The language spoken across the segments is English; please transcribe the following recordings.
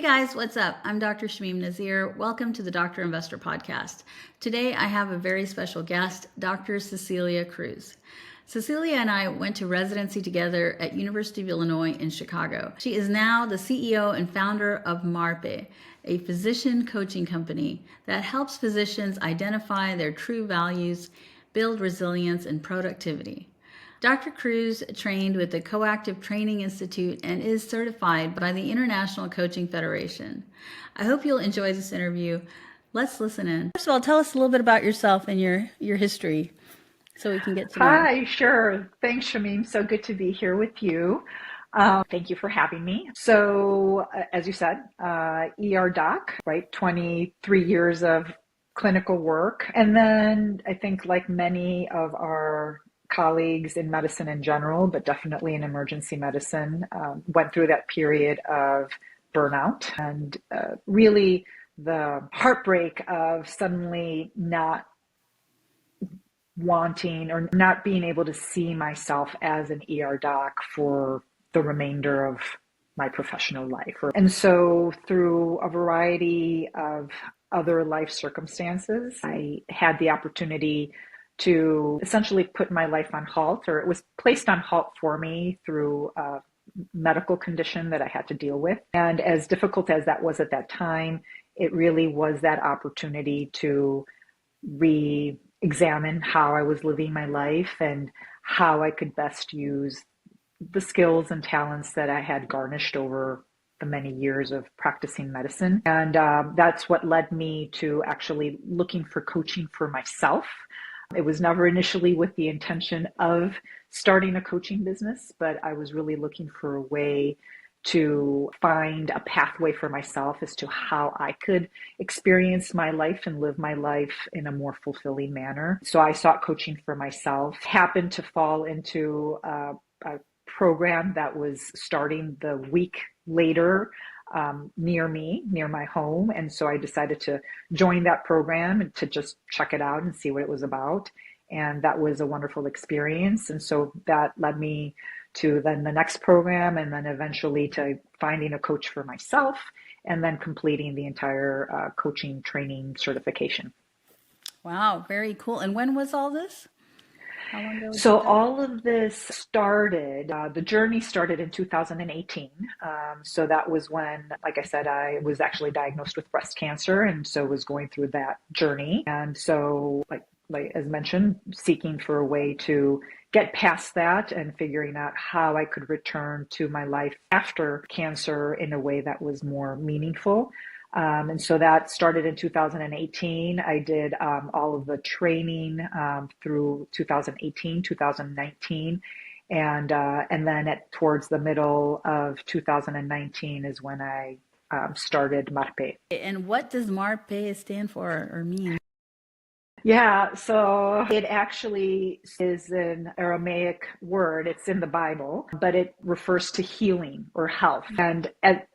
Hey guys, what's up? I'm Dr. Shamim Nazir. Welcome to the Doctor Investor Podcast. Today I have a very special guest, Dr. Cecilia Cruz. Cecilia and I went to residency together at University of Illinois in Chicago. She is now the CEO and founder of MARPE, a physician coaching company that helps physicians identify their true values, build resilience and productivity. Dr. Cruz trained with the Coactive Training Institute and is certified by the International Coaching Federation. I hope you'll enjoy this interview. Let's listen in. First of all, tell us a little bit about yourself and your history so we can get to know you. Hi, sure. Thanks, Shamim. So good to be here with you. Thank you for having me. So, as you said, ER doc, right? 23 years of clinical work. And then I think like many of our colleagues in medicine in general, but definitely in emergency medicine, went through that period of burnout and really the heartbreak of suddenly not wanting or not being able to see myself as an ER doc for the remainder of my professional life. And so through a variety of other life circumstances, I had the opportunity to essentially put my life on halt, or it was placed on halt for me through a medical condition that I had to deal with. And as difficult as that was at that time, it really was that opportunity to re-examine how I was living my life and how I could best use the skills and talents that I had garnished over the many years of practicing medicine. And that's what led me to actually looking for coaching for myself. It was never initially with the intention of starting a coaching business, but I was really looking for a way to find a pathway for myself as to how I could experience my life and live my life in a more fulfilling manner. So I sought coaching for myself, happened to fall into a program that was starting the week later near me, near my home. And so I decided to join that program and to just check it out and see what it was about. And that was a wonderful experience. And so that led me to then the next program and then eventually to finding a coach for myself and then completing the entire coaching training certification. Wow, very cool. And when was all this? How long ago was So that? all of this started, the journey started in 2018. So that was when, like I said, I was actually diagnosed with breast cancer and so was going through that journey. And so like as mentioned, seeking for a way to get past that and figuring out how I could return to my life after cancer in a way that was more meaningful. And so that started in 2018. I did all of the training through 2018, 2019. And then towards the middle of 2019 is when I started MARPE. And what does MARPE stand for or mean? Yeah, so it actually is an Aramaic word. It's in the Bible, but it refers to healing or health. And at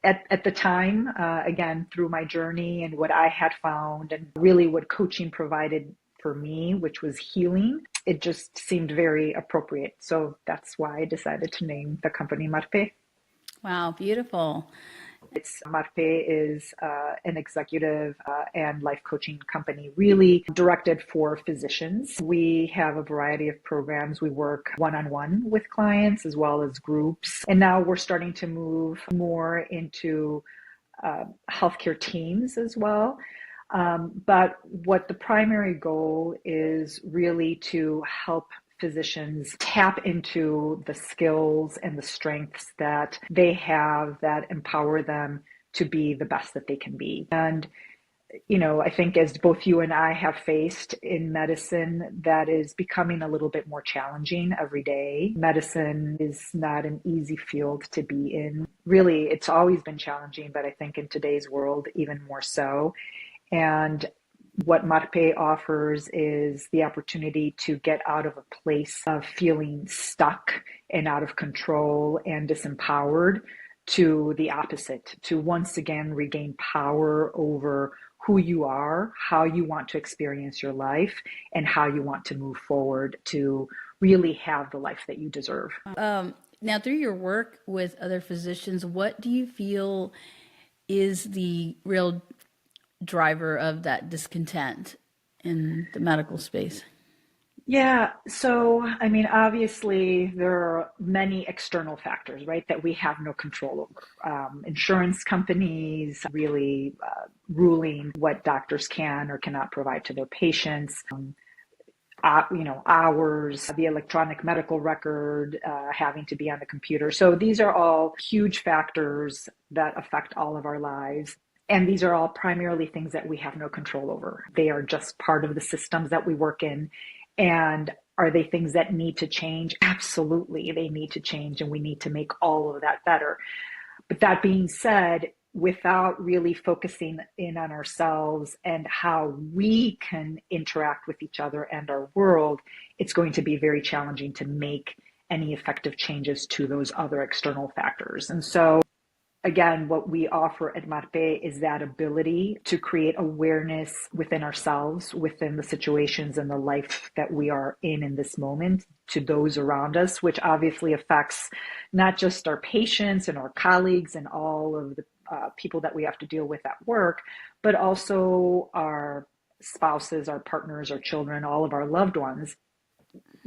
the time, again, through my journey and what I had found and really what coaching provided for me, which was healing, it just seemed very appropriate. So that's why I decided to name the company MARPE. Wow, beautiful. MARPE is an executive and life coaching company really directed for physicians. We have a variety of programs. We work one-on-one with clients as well as groups. And now we're starting to move more into healthcare teams as well. But what the primary goal is really to help physicians tap into the skills and the strengths that they have that empower them to be the best that they can be. And, you know, I think as both you and I have faced in medicine, that is becoming a little bit more challenging every day. Medicine is not an easy field to be in. Really, it's always been challenging, but I think in today's world, even more so. And what MARPE offers is the opportunity to get out of a place of feeling stuck and out of control and disempowered to the opposite, to once again regain power over who you are, how you want to experience your life, and how you want to move forward to really have the life that you deserve. Now, through your work with other physicians, what do you feel is the real driver of that discontent in the medical space? Yeah, so I mean, obviously, there are many external factors, right, that we have no control over. Insurance companies really ruling what doctors can or cannot provide to their patients. Hours, the electronic medical record, having to be on the computer. So these are all huge factors that affect all of our lives. And these are all primarily things that we have no control over. They are just part of the systems that we work in. And are they things that need to change? Absolutely, they need to change, and we need to make all of that better. But that being said, without really focusing in on ourselves and how we can interact with each other and our world, it's going to be very challenging to make any effective changes to those other external factors. And so again, what we offer at Marpe is that ability to create awareness within ourselves, within the situations and the life that we are in this moment, to those around us, which obviously affects not just our patients and our colleagues and all of the people that we have to deal with at work, but also our spouses, our partners, our children, all of our loved ones.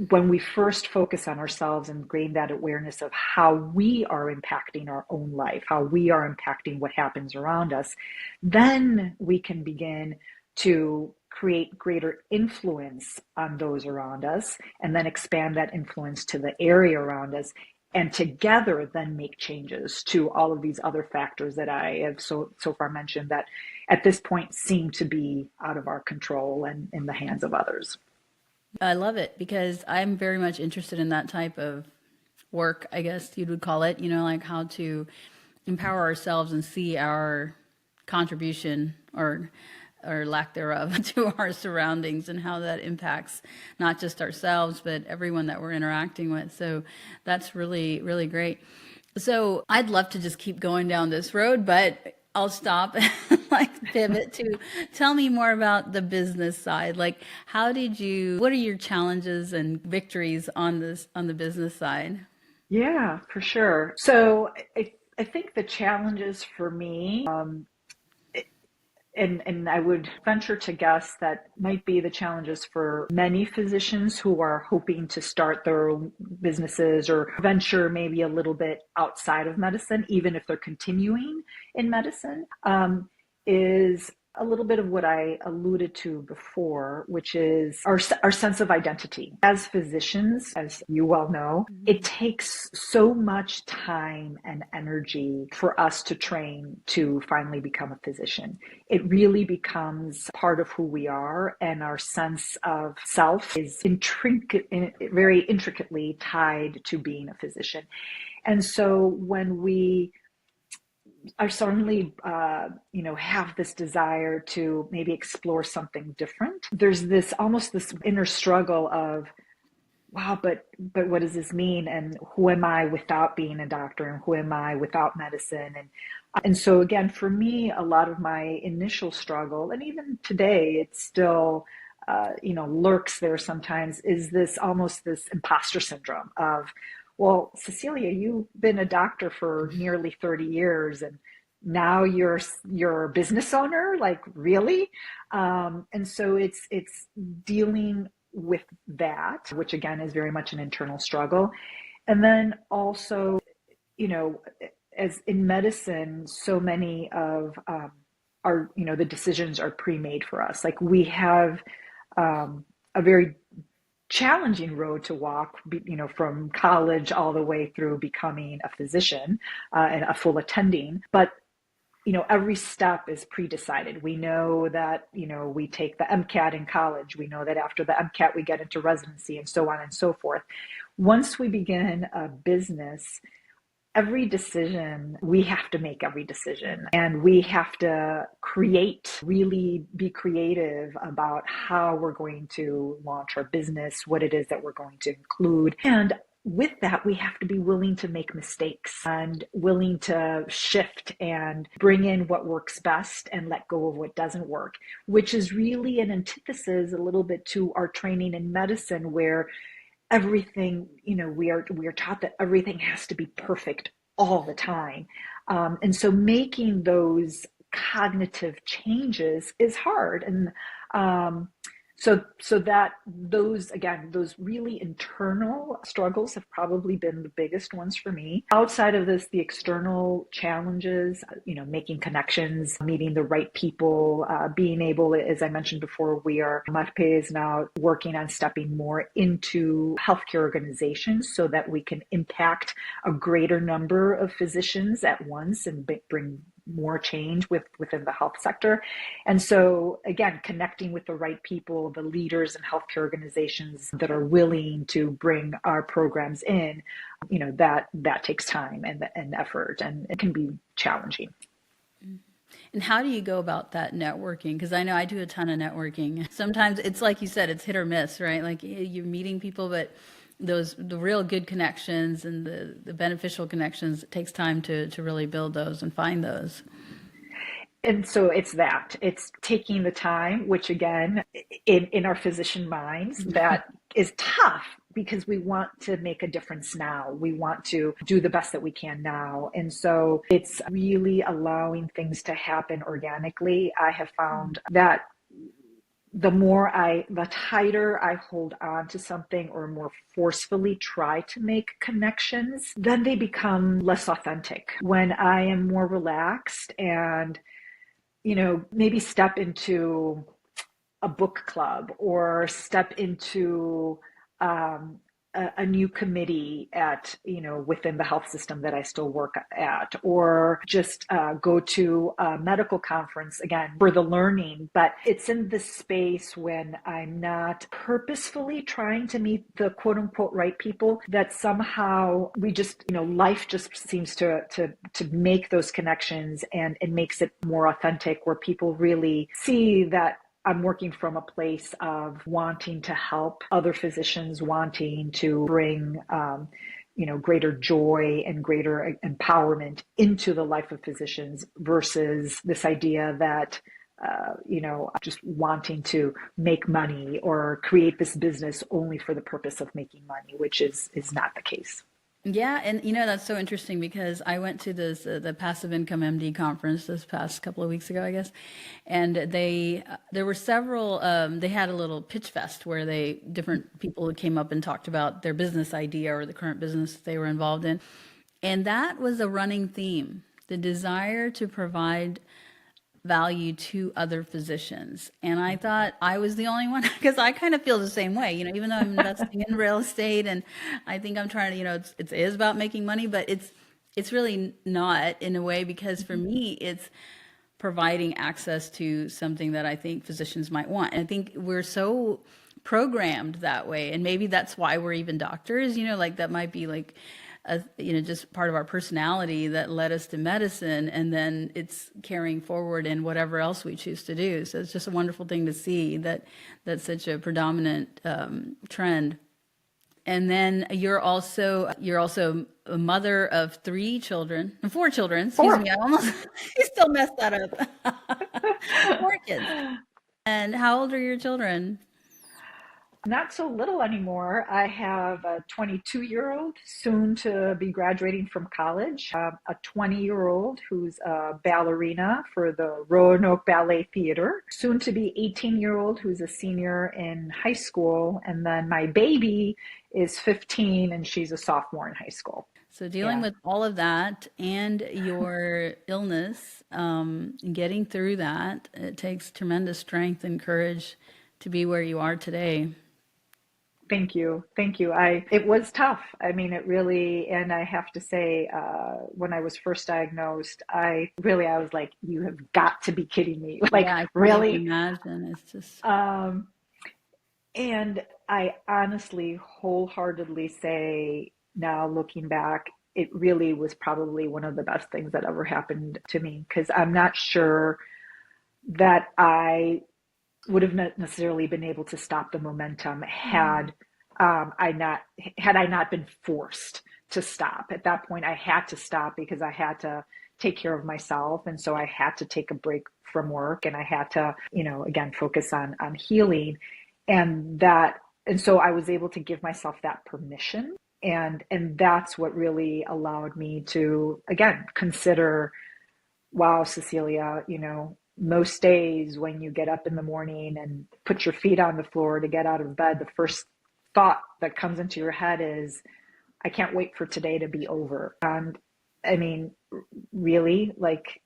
When we first focus on ourselves and gain that awareness of how we are impacting our own life, how we are impacting what happens around us, then we can begin to create greater influence on those around us and then expand that influence to the area around us. And together then make changes to all of these other factors that I have so far mentioned that at this point seem to be out of our control and in the hands of others. I love it because I'm very much interested in that type of work, I guess you would call it, like how to empower ourselves and see our contribution or lack thereof to our surroundings and how that impacts not just ourselves, but everyone that we're interacting with. So that's really, really great. So I'd love to just keep going down this road, but I'll stop and pivot to tell me more about the business side. Like, what are your challenges and victories on the business side? Yeah, for sure. So I think the challenges for me, and I would venture to guess that might be the challenges for many physicians who are hoping to start their own businesses or venture maybe a little bit outside of medicine, even if they're continuing in medicine, is a little bit of what I alluded to before, which is our sense of identity. As physicians, as you well know, it takes so much time and energy for us to train to finally become a physician. It really becomes part of who we are, and our sense of self is very intricately tied to being a physician. And so when we are suddenly, have this desire to maybe explore something different, there's almost this inner struggle of, wow, but what does this mean? And who am I without being a doctor? And who am I without medicine? And so again, for me, a lot of my initial struggle, and even today, it's still, lurks there sometimes, is this imposter syndrome of, well, Cecilia, you've been a doctor for nearly 30 years and now you're a business owner, like really? And so it's dealing with that, which again is very much an internal struggle. And then also, as in medicine, so many of the decisions are pre-made for us. Like we have a very challenging road to walk, from college all the way through becoming a physician and a full attending. But every step is pre-decided. We know that, we take the MCAT in college. We know that after the MCAT, we get into residency and so on and so forth. Once we begin a business, we have to make every decision, and we have to really be creative about how we're going to launch our business, what it is that we're going to include. And with that, we have to be willing to make mistakes and willing to shift and bring in what works best and let go of what doesn't work, which is really an antithesis a little bit to our training in medicine, where everything, we are taught that everything has to be perfect all the time. And so making those cognitive changes is hard. And so that those really internal struggles have probably been the biggest ones for me. Outside of this, the external challenges, making connections, meeting the right people, being able, as I mentioned before, Marpe is now working on stepping more into healthcare organizations so that we can impact a greater number of physicians at once and bring more change within the health sector. And so again, connecting with the right people, the leaders and healthcare organizations that are willing to bring our programs in, that takes time and effort, and it can be challenging. And how do you go about that networking? Because I know I do a ton of networking. Sometimes it's like you said, it's hit or miss, right? Like you're meeting people, but the real good connections and the beneficial connections, it takes time to really build those and find those. And so it's taking the time, which again, in our physician minds, that is tough because we want to make a difference now. We want to do the best that we can now. And so it's really allowing things to happen organically. I have found that the tighter I hold on to something or more forcefully try to make connections, then they become less authentic. When I am more relaxed and, maybe step into a book club or step into a new committee within the health system that I still work at, or just go to a medical conference again for the learning. But it's in this space when I'm not purposefully trying to meet the quote unquote right people, that somehow we just, life just seems to make those connections, and it makes it more authentic, where people really see that I'm working from a place of wanting to help other physicians, wanting to bring, greater joy and greater empowerment into the life of physicians, versus this idea that, just wanting to make money or create this business only for the purpose of making money, which is not the case. Yeah, and that's so interesting because I went to this the Passive Income MD conference this past couple of weeks ago, I guess, and there were several. They had a little pitch fest where different people came up and talked about their business idea or the current business they were involved in, and that was a running theme: the desire to provide value to other physicians. And I thought I was the only one because I kind of feel the same way, even though I'm investing in real estate and I think I'm trying to, it is about making money, but it's really not in a way, because for me, it's providing access to something that I think physicians might want. And I think we're so programmed that way. And maybe that's why we're even doctors, like that might be like, just part of our personality that led us to medicine, and then it's carrying forward in whatever else we choose to do. So it's just a wonderful thing to see that that's such a predominant trend. And then you're also a mother of four children. Excuse Four. me, I still messed that up. Four kids. And how old are your children? Not so little anymore. I have a 22-year-old soon to be graduating from college, a 20-year-old who's a ballerina for the Roanoke Ballet Theater, soon to be 18-year-old who's a senior in high school, and then my baby is 15 and she's a sophomore in high school. So dealing Yeah. with all of that and your illness, getting through that, it takes tremendous strength and courage to be where you are today. Thank you. Thank you. It was tough. I mean, it really, and I have to say, when I was first diagnosed, I was like, you have got to be kidding me. Like, Yeah, I can't even really? imagine. It's just, Um, and I honestly, wholeheartedly say now, looking back, it really was probably one of the best things that ever happened to me, because I'm not sure that I would have not necessarily been able to stop the momentum had I not been forced to stop. At that point, I had to stop because I had to take care of myself, and so I had to take a break from work, and I had to, again, focus on healing, and so I was able to give myself that permission And that's what really allowed me to, again, consider, wow, Cecilia, most days when you get up in the morning and put your feet on the floor to get out of bed, the first thought that comes into your head is, I can't wait for today to be over. And I mean, really, like,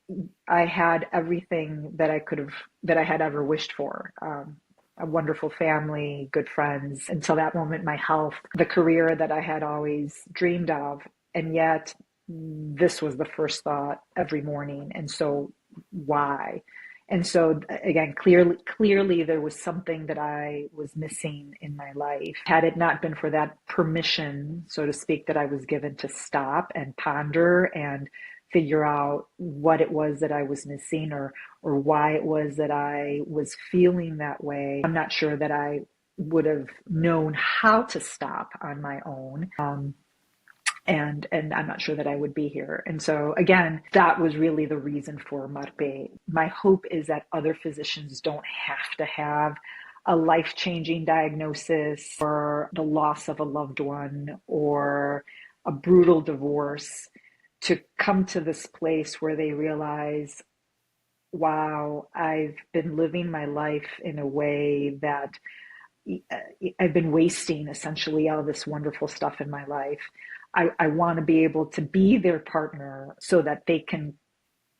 I had everything that I had ever wished for. A wonderful family, good friends. Until that moment, my health, the career that I had always dreamed of. And yet, this was the first thought every morning. And so, why? And so again, clearly there was something that I was missing in my life. Had it not been for that permission, so to speak, that I was given to stop and ponder and figure out what it was that I was missing, or why it was that I was feeling that way, I'm not sure that I would have known how to stop on my own. And I'm not sure that I would be here. And so again, that was really the reason for Marpe. My hope is that other physicians don't have to have a life-changing diagnosis or the loss of a loved one or a brutal divorce to come to this place where they realize, wow, I've been living my life in a way that I've been wasting essentially all this wonderful stuff in my life. I want to be able to be their partner so that they can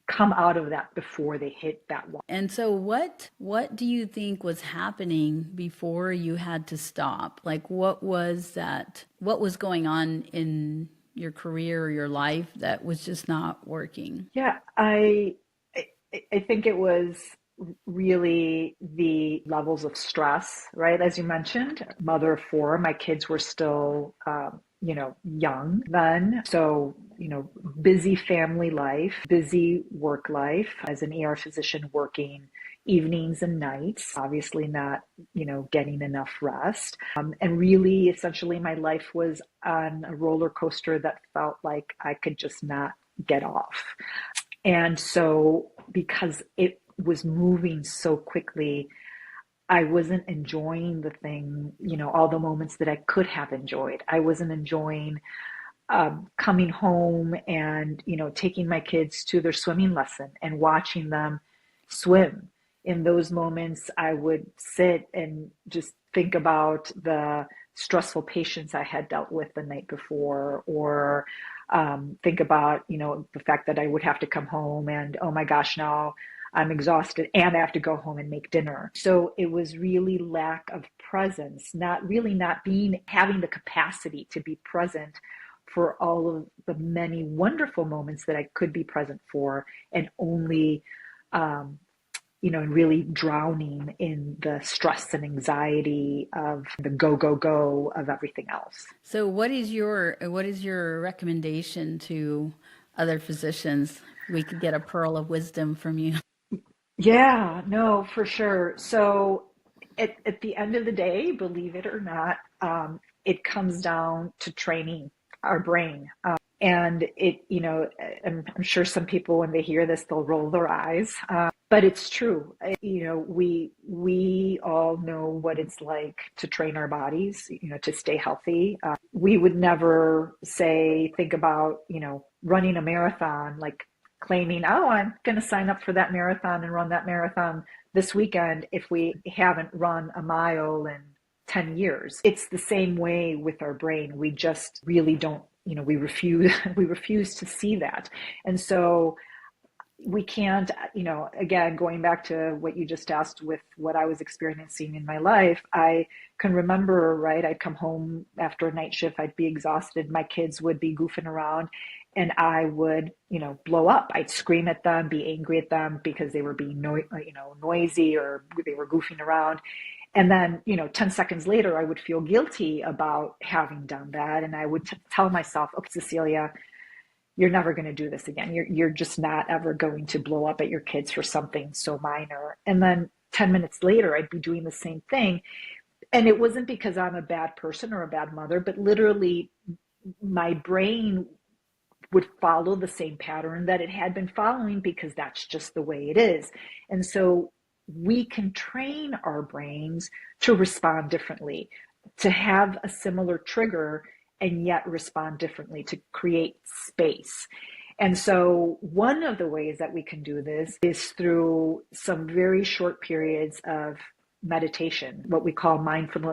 come out of that before they hit that wall. And so what do you think was happening before you had to stop? Like, what was that? What was going on in your career or your life that was just not working? Yeah, I think it was really the levels of stress, right? As you mentioned, mother of four, my kids were still, young then. So, busy family life, busy work life as an ER physician working evenings and nights, obviously not, getting enough rest. And really, essentially, my life was on a roller coaster that felt like I could just not get off. And so, because it was moving so quickly, I wasn't enjoying the thing, all the moments that I could have enjoyed. I wasn't enjoying coming home and, taking my kids to their swimming lesson and watching them swim. In those moments, I would sit and just think about the stressful patients I had dealt with the night before, or think about, the fact that I would have to come home and, oh my gosh, now I'm exhausted and I have to go home and make dinner. So it was really lack of presence, not having the capacity to be present for all of the many wonderful moments that I could be present for, and only, and really drowning in the stress and anxiety of the go of everything else. So what is your recommendation to other physicians? We could get a pearl of wisdom from you. Yeah, no, for sure. So at the end of the day, believe it or not, it comes down to training our brain. And I'm sure some people, when they hear this, they'll roll their eyes. But it's true. We all know what it's like to train our bodies, to stay healthy. We would never think about, running a marathon, like claiming, oh, I'm going to sign up for that marathon and run that marathon this weekend if we haven't run a mile in 10 years. It's the same way with our brain. We just really don't, we refuse to see that. And so we can't, again, going back to what you just asked with what I was experiencing in my life, I can remember, right? I'd come home after a night shift, I'd be exhausted. My kids would be goofing around and I would, blow up. I'd scream at them, be angry at them because they were being, noisy, or they were goofing around. And then, 10 seconds later, I would feel guilty about having done that. And I would tell myself, okay, Cecilia, you're never going to do this again. You're just not ever going to blow up at your kids for something so minor. And then 10 minutes later, I'd be doing the same thing. And it wasn't because I'm a bad person or a bad mother, but literally my brain would follow the same pattern that it had been following, because that's just the way it is. And so we can train our brains to respond differently, to have a similar trigger and yet respond differently to create space. And so one of the ways that we can do this is through some very short periods of meditation, what we call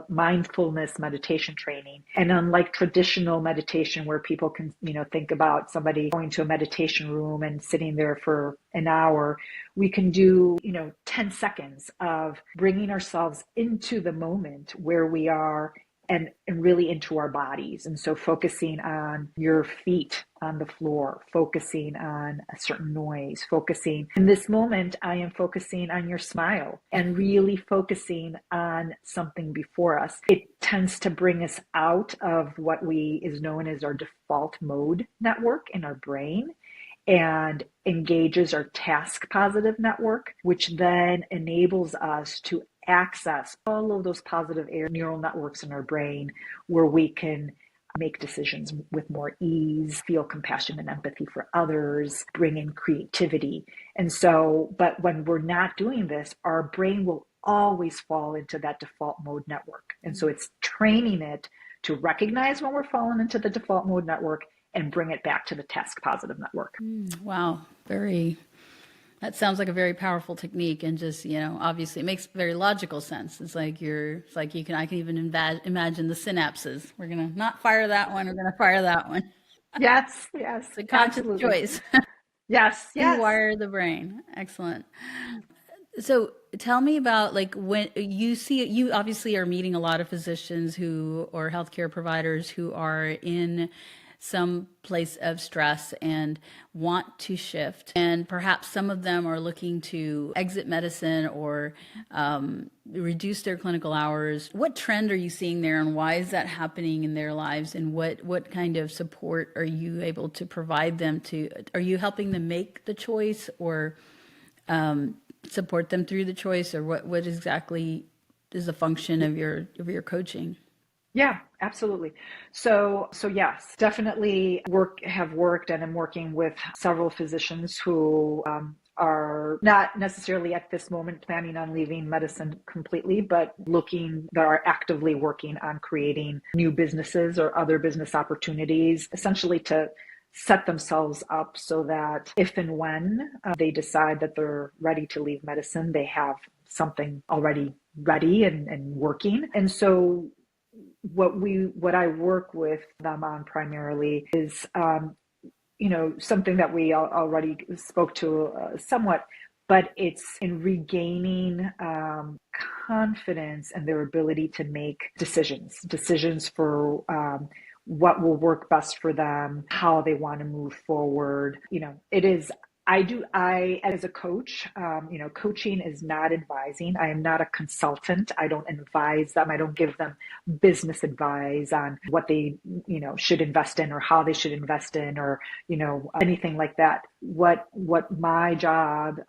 mindfulness meditation training. And unlike traditional meditation where people can, think about somebody going to a meditation room and sitting there for an hour, we can do, 10 seconds of bringing ourselves into the moment where we are and really into our bodies. And so focusing on your feet on the floor, focusing on a certain noise, focusing in this moment, I am focusing on your smile and really focusing on something before us. It tends to bring us out of what is known as our default mode network in our brain and engages our task positive network, which then enables us to access all of those positive neural networks in our brain where we can make decisions with more ease, feel compassion and empathy for others, bring in creativity. And so, but when we're not doing this, our brain will always fall into that default mode network. And so it's training it to recognize when we're falling into the default mode network and bring it back to the task positive network. Wow. That sounds like a very powerful technique, and just, obviously it makes very logical sense. I can even imagine the synapses. We're going to not fire that one. We're going to fire that one. Yes, It's a conscious absolutely. choice. Yes. Rewire the brain. Excellent. So tell me about when you obviously are meeting a lot of physicians or healthcare providers who are in some place of stress and want to shift. And perhaps some of them are looking to exit medicine or reduce their clinical hours. What trend are you seeing there, and why is that happening in their lives? And what kind of support are you able to provide them are you helping them make the choice, or support them through the choice, or what exactly is the function of your coaching? Yeah, absolutely. So yes, definitely have worked and I'm working with several physicians who are not necessarily at this moment planning on leaving medicine completely, but that are actively working on creating new businesses or other business opportunities, essentially to set themselves up so that if and when they decide that they're ready to leave medicine, they have something already ready and working. And so what I work with them on primarily is, something that we already spoke to somewhat, but it's in regaining confidence and their ability to make decisions for what will work best for them, how they want to move forward. I, as a coach, coaching is not advising. I am not a consultant. I don't advise them. I don't give them business advice on what they, should invest in or how they should invest in or, anything like that. What my job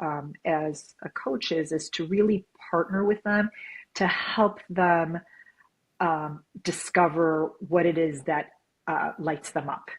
as a coach is to really partner with them to help them discover what it is that lights them up.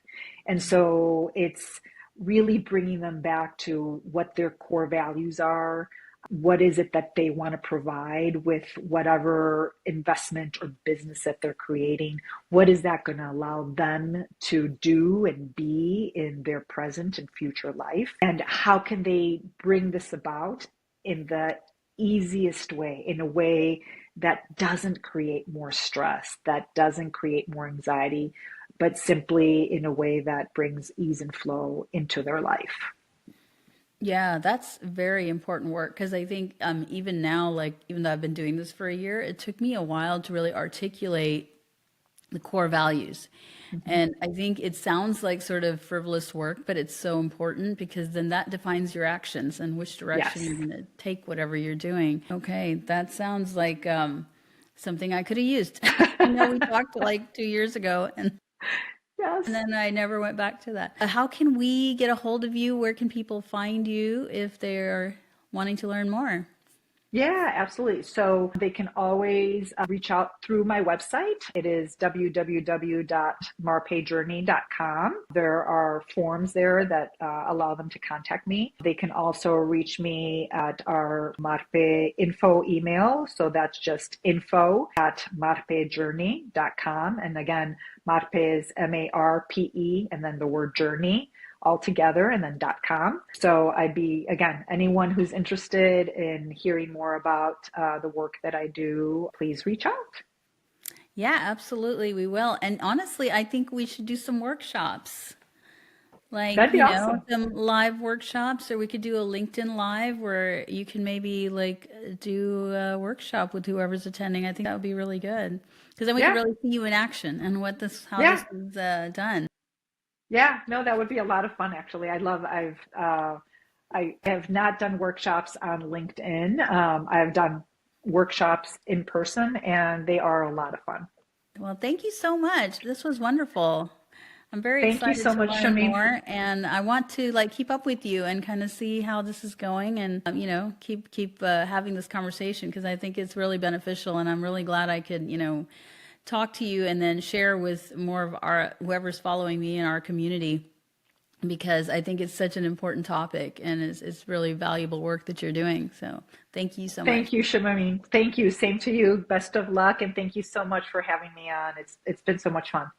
And so it's really bringing them back to what their core values are. What is it that they want to provide with whatever investment or business that they're creating? What is that going to allow them to do and be in their present and future life? And how can they bring this about in the easiest way, in a way that doesn't create more stress, that doesn't create more anxiety, but simply in a way that brings ease and flow into their life. Yeah, that's very important work, because I think even now, even though I've been doing this for a year, it took me a while to really articulate the core values. Mm-hmm. And I think it sounds like sort of frivolous work, but it's so important, because then that defines your actions and which direction you're going to take whatever you're doing. Okay, that sounds like something I could have used. I know we talked 2 years ago, and Yes. and then I never went back to that. How can we get a hold of you? Where can people find you if they're wanting to learn more? Yeah, absolutely. So they can always reach out through my website. It is www.marpejourney.com. There are forms there that allow them to contact me. They can also reach me at our Marpe info email. So that's just info@marpejourney.com. And again, Marpe is MARPE and then the word journey all together and then .com. So I'd be, again, anyone who's interested in hearing more about the work that I do, please reach out. Yeah, absolutely, we will. And honestly, I think we should do some workshops. Like, That'd be awesome. some live workshops, or we could do a LinkedIn Live where you can maybe like do a workshop with whoever's attending. I think that would be really good because then we could Yeah, really see you in action and how yeah, this is done. yeah. No, that would be a lot of fun, actually. I have not done workshops on LinkedIn. I've done workshops in person, and they are a lot of fun. Well, thank you so much. This was wonderful. I'm very Thank you excited so to much, learn Shamin. more, and I want to like keep up with you and kind of see how this is going, and keep having this conversation because I think it's really beneficial, and I'm really glad I could talk to you and then share with more of our whoever's following me in our community because I think it's such an important topic and it's really valuable work that you're doing. So thank you so much. Thank you, Shamin. Thank you. Same to you. Best of luck, and thank you so much for having me on. It's been so much fun.